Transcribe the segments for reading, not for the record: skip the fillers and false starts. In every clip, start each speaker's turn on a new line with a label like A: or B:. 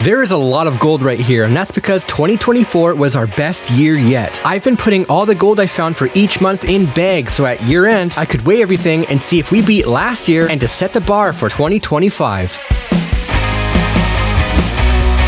A: There is a lot of gold right here, and that's because 2024 was our best year yet. I've been putting all the gold I found for each month in bags, so at year end, I could weigh everything and see if we beat last year and to set the bar for 2025.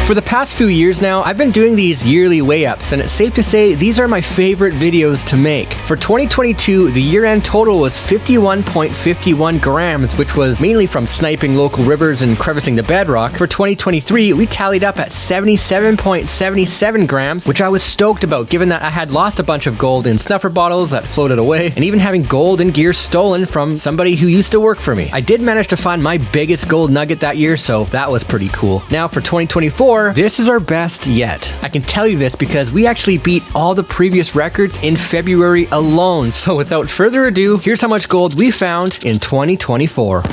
A: For the past few years now, I've been doing these yearly weigh-ups, and it's safe to say these are my favorite videos to make. For 2022, the year-end total was 51.51 grams, which was mainly from sniping local rivers and crevicing the bedrock. For 2023, we tallied up at 77.77 grams, which I was stoked about given that I had lost a bunch of gold in snuffer bottles that floated away, and even having gold and gear stolen from somebody who used to work for me. I did manage to find my biggest gold nugget that year, so that was pretty cool. Now for 2024, this is our best yet. I can tell you this because we actually beat all the previous records in February alone. So without further ado, here's how much gold we found in 2024.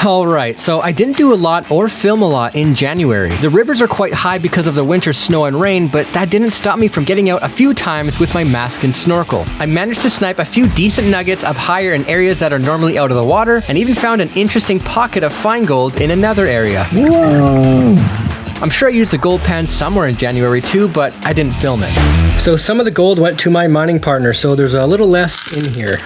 A: Alright, so I didn't do a lot or film a lot in January. The rivers are quite high because of the winter snow and rain, but that didn't stop me from getting out a few times with my mask and snorkel. I managed to snipe a few decent nuggets up higher in areas that are normally out of the water, and even found an interesting pocket of fine gold in another area. Whoa. I'm sure I used a gold pan somewhere in January too, but I didn't film it. So some of the gold went to my mining partner, so there's a little less in here.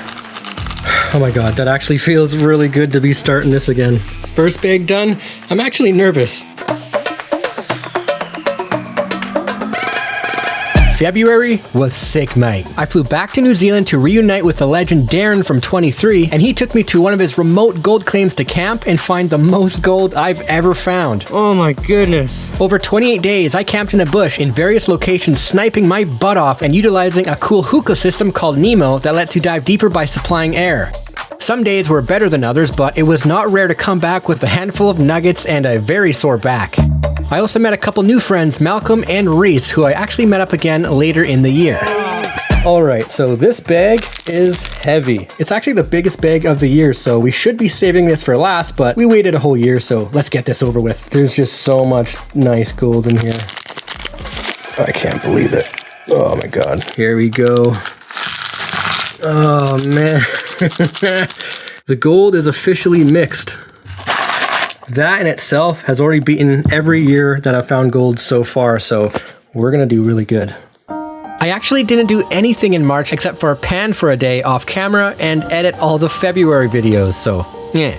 A: Oh my god, that actually feels really good to be starting this again. First bag done, I'm actually nervous. February was sick, mate. I flew back to New Zealand to reunite with the legend Darren from 23, and he took me to one of his remote gold claims to camp and find the most gold I've ever found. Oh my goodness. Over 28 days, I camped in the bush in various locations, sniping my butt off and utilizing a cool hookah system called Nemo that lets you dive deeper by supplying air. Some days were better than others, but it was not rare to come back with a handful of nuggets and a very sore back. I also met a couple new friends, Malcolm and Reese, who I actually met up again later in the year. Alright, so this bag is heavy. It's actually the biggest bag of the year, so we should be saving this for last, but we waited a whole year, so let's get this over with. There's just so much nice gold in here. I can't believe it. Oh my god. Here we go. Oh man. The gold is officially mixed. That in itself has already beaten every year that I've found gold so far, so we're gonna do really good. I actually didn't do anything in March except for a pan for a day off camera and edit all the February videos, so yeah.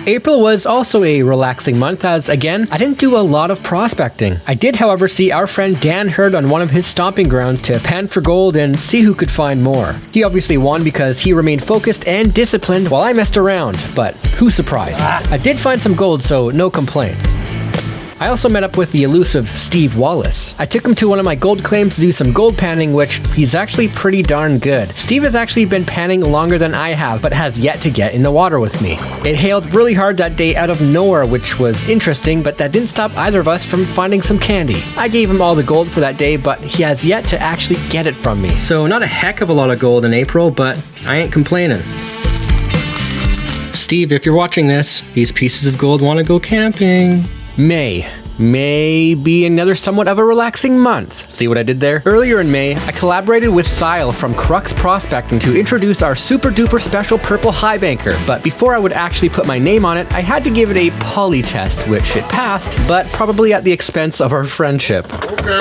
A: April was also a relaxing month as, again, I didn't do a lot of prospecting. I did, however, see our friend Dan Hurd on one of his stomping grounds to pan for gold and see who could find more. He obviously won because he remained focused and disciplined while I messed around, but who's surprised? I did find some gold, so no complaints. I also met up with the elusive Steve Wallace. I took him to one of my gold claims to do some gold panning, which he's actually pretty darn good. Steve has actually been panning longer than I have, but has yet to get in the water with me. It hailed really hard that day out of nowhere, which was interesting, but that didn't stop either of us from finding some candy. I gave him all the gold for that day, but he has yet to actually get it from me. So not a heck of a lot of gold in April, but I ain't complaining. Steve, if you're watching this, these pieces of gold want to go camping. May be another somewhat of a relaxing month. See what I did there? Earlier in May, I collaborated with Sile from Crux Prospecting to introduce our super duper special purple high banker. But before I would actually put my name on it, I had to give it a poly test, which it passed, but probably at the expense of our friendship. Okay.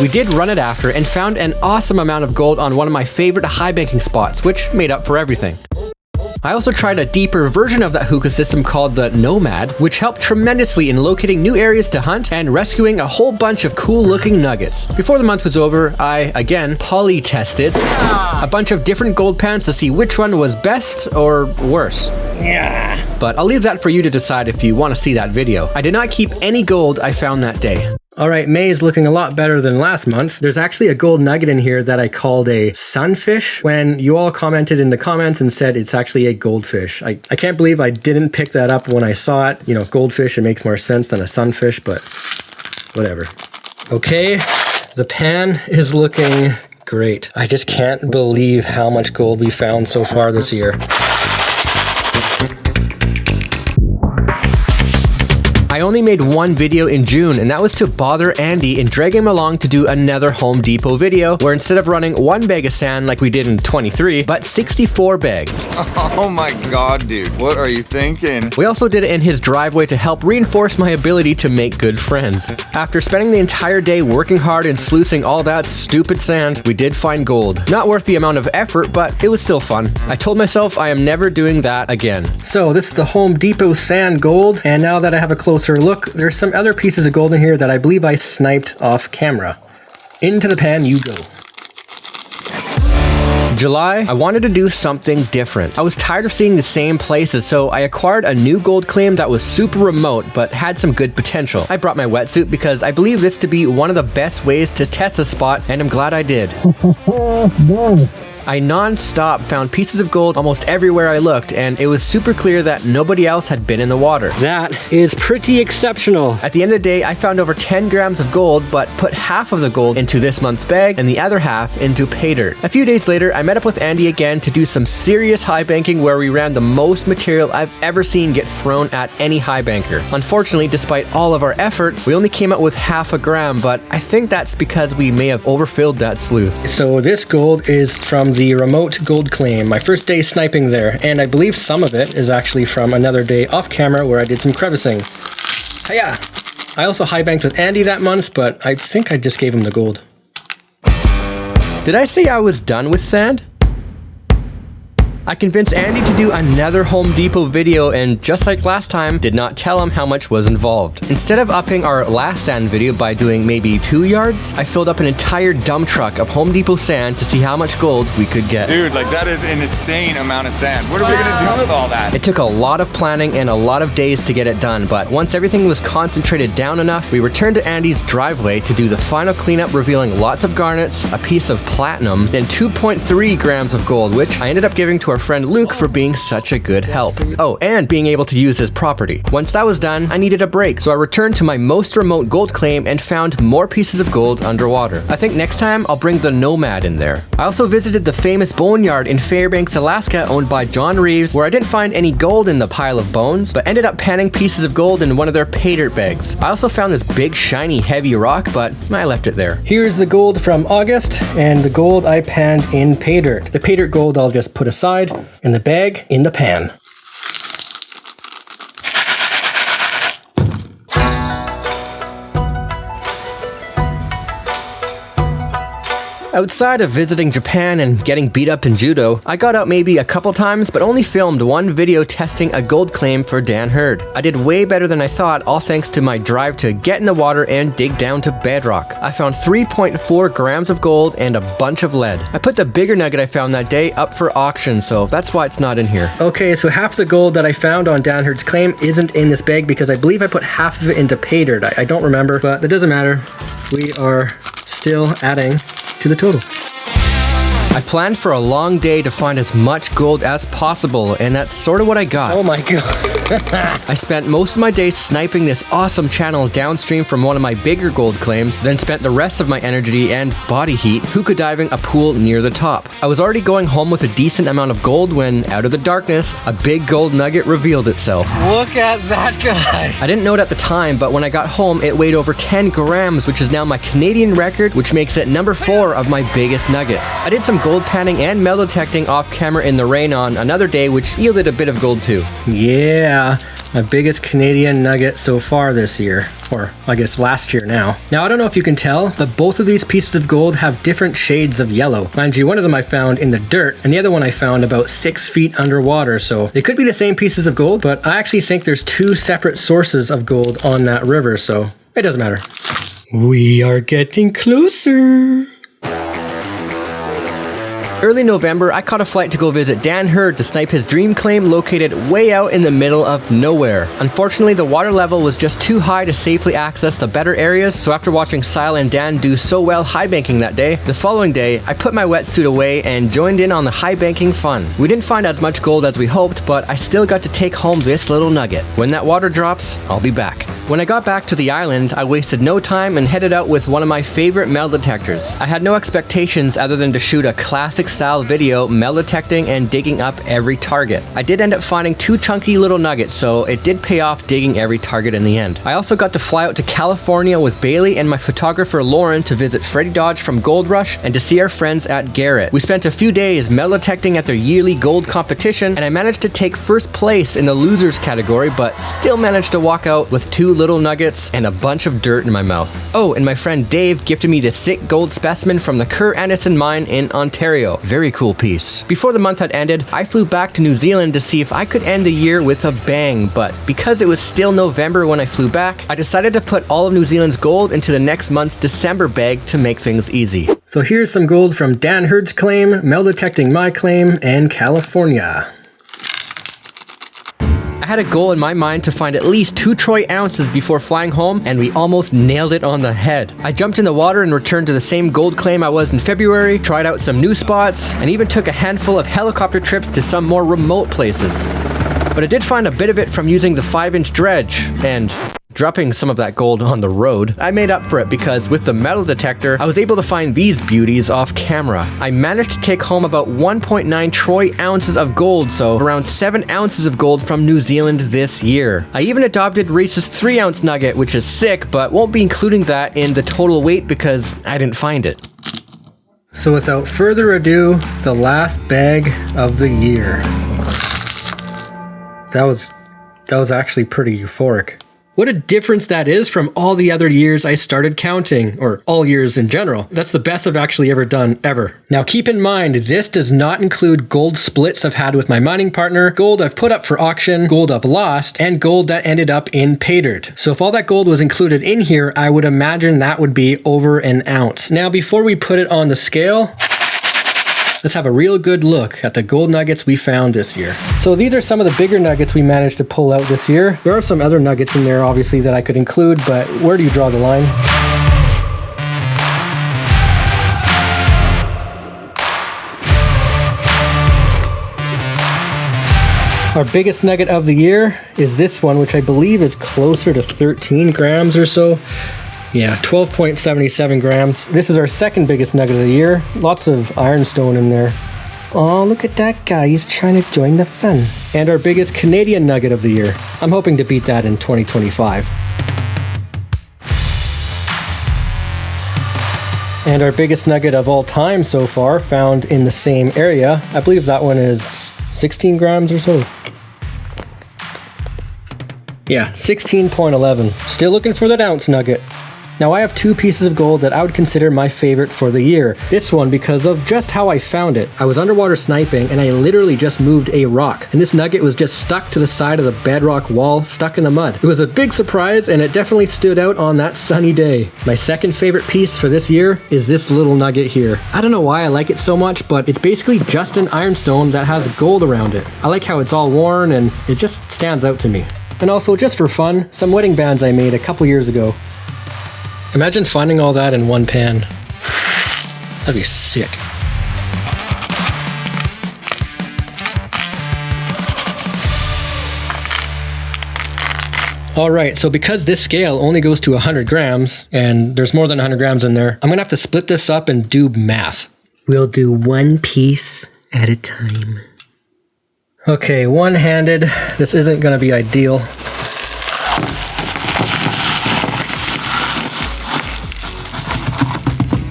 A: We did run it after and found an awesome amount of gold on one of my favorite high banking spots, which made up for everything. I also tried a deeper version of that hookah system called the Nomad, which helped tremendously in locating new areas to hunt and rescuing a whole bunch of cool looking nuggets. Before the month was over, I, again, poly tested a bunch of different gold pans to see which one was best or worse. Yeah. But I'll leave that for you to decide if you want to see that video. I did not keep any gold I found that day. Alright, May is looking a lot better than last month. There's actually a gold nugget in here that I called a sunfish when you all commented in the comments and said it's actually a goldfish. I can't believe I didn't pick that up when I saw it. You know, goldfish, it makes more sense than a sunfish, but whatever. Okay, the pan is looking great. I just can't believe how much gold we found so far this year. I only made one video in June, and that was to bother Andy and drag him along to do another Home Depot video, where instead of running 1 bag of sand like we did in 23, but 64 bags.
B: Oh my god, dude, what are you thinking?
A: We also did it in his driveway to help reinforce my ability to make good friends. After spending the entire day working hard and sluicing all that stupid sand, we did find gold. Not worth the amount of effort, but it was still fun. I told myself I am never doing that again. So this is the Home Depot sand gold, and now that I have a closer look, there's some other pieces of gold in here that I believe I sniped off camera. Into the pan you go. July, I wanted to do something different. I was tired of seeing the same places, so I acquired a new gold claim that was super remote but had some good potential. I brought my wetsuit because I believe this to be one of the best ways to test a spot, and I'm glad I did. I non-stop found pieces of gold almost everywhere I looked, and it was super clear that nobody else had been in the water. That is pretty exceptional. At the end of the day, I found over 10 grams of gold, but put half of the gold into this month's bag and the other half into pay dirt. A few days later, I met up with Andy again to do some serious high banking where we ran the most material I've ever seen get thrown at any high banker. Unfortunately, despite all of our efforts, we only came out with half a gram, but I think that's because we may have overfilled that sluice. So this gold is from the remote gold claim, my first day sniping there, and I believe some of it is actually from another day off camera where I did some crevicing. Hiya! I also high banked with Andy that month, but I think I just gave him the gold. Did I say I was done with sand? I convinced Andy to do another Home Depot video, and just like last time, did not tell him how much was involved. Instead of upping our last sand video by doing maybe 2 yards, I filled up an entire dump truck of Home Depot sand to see how much gold we could get.
B: Dude, like that is an insane amount of sand. What are we gonna do with all that?
A: It took a lot of planning and a lot of days to get it done, but once everything was concentrated down enough, we returned to Andy's driveway to do the final cleanup, revealing lots of garnets, a piece of platinum, and 2.3 grams of gold, which I ended up giving to our friend Luke for being such a good help. Oh, and being able to use his property. Once that was done, I needed a break, so I returned to my most remote gold claim and found more pieces of gold underwater. I think next time I'll bring the Nomad in there. I also visited the famous boneyard in Fairbanks, Alaska, owned by John Reeves, where I didn't find any gold in the pile of bones, but ended up panning pieces of gold in one of their pay dirt bags. I also found this big, shiny, heavy rock, but I left it there. Here's the gold from August, and the gold I panned in pay dirt. The pay dirt gold I'll just put aside, and the bag in the pan. Outside of visiting Japan and getting beat up in judo, I got out maybe a couple times, but only filmed one video testing a gold claim for Dan Hurd. I did way better than I thought, all thanks to my drive to get in the water and dig down to bedrock. I found 3.4 grams of gold and a bunch of lead. I put the bigger nugget I found that day up for auction, so that's why it's not in here. Okay, so half the gold that I found on Dan Hurd's claim isn't in this bag because I believe I put half of it into pay dirt. I don't remember, but that doesn't matter. We are still adding to the total. I planned for a long day to find as much gold as possible, and that's sort of what I got. Oh my god. I spent most of my day sniping this awesome channel downstream from one of my bigger gold claims, then spent the rest of my energy and body heat hookah diving a pool near the top. I was already going home with a decent amount of gold when, out of the darkness, a big gold nugget revealed itself. Look at that guy! I didn't know it at the time, but when I got home, it weighed over 10 grams, which is now my Canadian record, which makes it number 4 of my biggest nuggets. I did some gold panning and metal detecting off camera in the rain on another day, which yielded a bit of gold too. Yeah, my biggest Canadian nugget so far this year, or I guess last year now. Now I don't know if you can tell, but both of these pieces of gold have different shades of yellow. Mind you, one of them I found in the dirt, and the other one I found about 6 feet underwater, so they could be the same pieces of gold, but I actually think there's 2 separate sources of gold on that river, so it doesn't matter. We are getting closer. Early November, I caught a flight to go visit Dan Hurd to snipe his dream claim located way out in the middle of nowhere. Unfortunately, the water level was just too high to safely access the better areas, so after watching Sile and Dan do so well high banking that day, the following day, I put my wetsuit away and joined in on the high banking fun. We didn't find as much gold as we hoped, but I still got to take home this little nugget. When that water drops, I'll be back. When I got back to the island, I wasted no time and headed out with one of my favorite metal detectors. I had no expectations other than to shoot a classic classic style video, metal detecting and digging up every target. I did end up finding 2 chunky little nuggets, so it did pay off digging every target in the end. I also got to fly out to California with Bailey and my photographer Lauren to visit Freddie Dodge from Gold Rush and to see our friends at Garret. We spent a few days metal detecting at their yearly gold competition, and I managed to take first place in the losers category, but still managed to walk out with 2 little nuggets and a bunch of dirt in my mouth. Oh, and my friend Dave gifted me this sick gold specimen from the Kerr Anderson mine in Ontario. Very cool piece. Before the month had ended, I flew back to New Zealand to see if I could end the year with a bang, but because it was still November when I flew back, I decided to put all of New Zealand's gold into the next month's December bag to make things easy. So here's some gold from Dan Hurd's claim, metal detecting my claim, and California. I had a goal in my mind to find at least 2 troy ounces before flying home, and we almost nailed it on the head. I jumped in the water and returned to the same gold claim I was in February, tried out some new spots, and even took a handful of helicopter trips to some more remote places. But I did find a bit of it from using the 5-inch dredge, and dropping some of that gold on the road. I made up for it because with the metal detector, I was able to find these beauties off camera. I managed to take home about 1.9 troy ounces of gold, so around 7 ounces of gold from New Zealand this year. I even adopted Reese's 3-ounce nugget, which is sick, but won't be including that in the total weight because I didn't find it. So without further ado, the last bag of the year. That was actually pretty euphoric. What a difference that is from all the other years I started counting, or all years in general. That's the best I've actually ever done, ever. Now keep in mind, this does not include gold splits I've had with my mining partner, gold I've put up for auction, gold I've lost, and gold that ended up in pay dirt. So if all that gold was included in here, I would imagine that would be over an ounce. Now before we put it on the scale, let's have a real good look at the gold nuggets we found this year. So these are some of the bigger nuggets we managed to pull out this year. There are some other nuggets in there, obviously, that I could include, but where do you draw the line? Our biggest nugget of the year is this one, which I believe is closer to 13 grams or so. Yeah, 12.77 grams. This is our second biggest nugget of the year. Lots of ironstone in there. Oh, look at that guy. He's trying to join the fun. And our biggest Canadian nugget of the year. I'm hoping to beat that in 2025. And our biggest nugget of all time so far, found in the same area. I believe that one is 16 grams or so. Yeah, 16.11. Still looking for that ounce nugget. Now I have 2 pieces of gold that I would consider my favorite for the year. This one because of just how I found it. I was underwater sniping and I literally just moved a rock. And this nugget was just stuck to the side of the bedrock wall, stuck in the mud. It was a big surprise and it definitely stood out on that sunny day. My second favorite piece for this year is this little nugget here. I don't know why I like it so much, but it's basically just an ironstone that has gold around it. I like how it's all worn and it just stands out to me. And also, just for fun, some wedding bands I made a couple years ago. Imagine finding all that in one pan. That'd be sick. Alright, so because this scale only goes to 100 grams, and there's more than 100 grams in there, I'm gonna have to split this up and do math. We'll do one piece at a time. Okay, one-handed. This isn't gonna be ideal.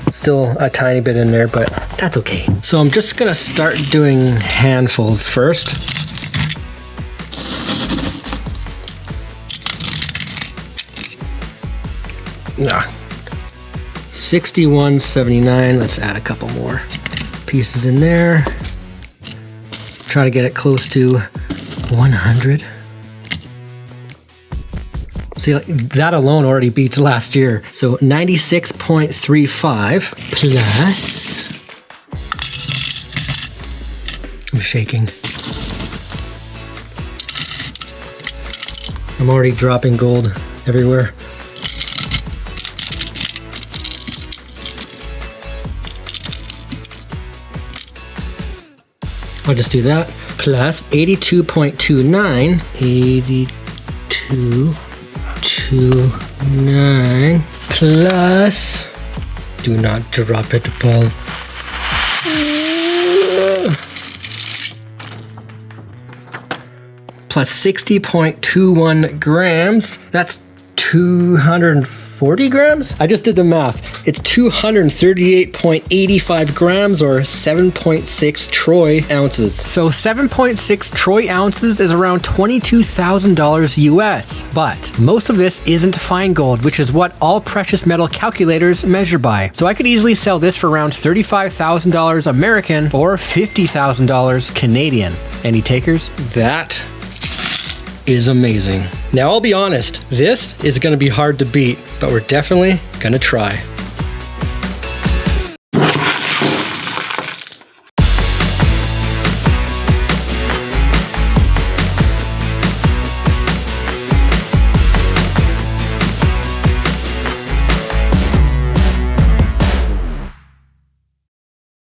A: Still a tiny bit in there, but that's okay. So I'm just gonna start doing handfuls first. Yeah. 61.79. Let's add a couple more pieces in there. Try to get it close to 100. See, that alone already beats last year. So 96.35 plus... I'm shaking. I'm already dropping gold everywhere. I'll just do that. Plus 82.29. 82.29 plus... Do not drop it, Paul. Plus 60.21 grams. That's 240 grams? I just did the math. It's 238.85 grams or 7.6 troy ounces. So 7.6 troy ounces is around $22,000 US. But most of this isn't fine gold, which is what all precious metal calculators measure by. So I could easily sell this for around $35,000 American or $50,000 Canadian. Any takers? That is amazing. Now I'll be honest, this is gonna be hard to beat, but we're definitely gonna try.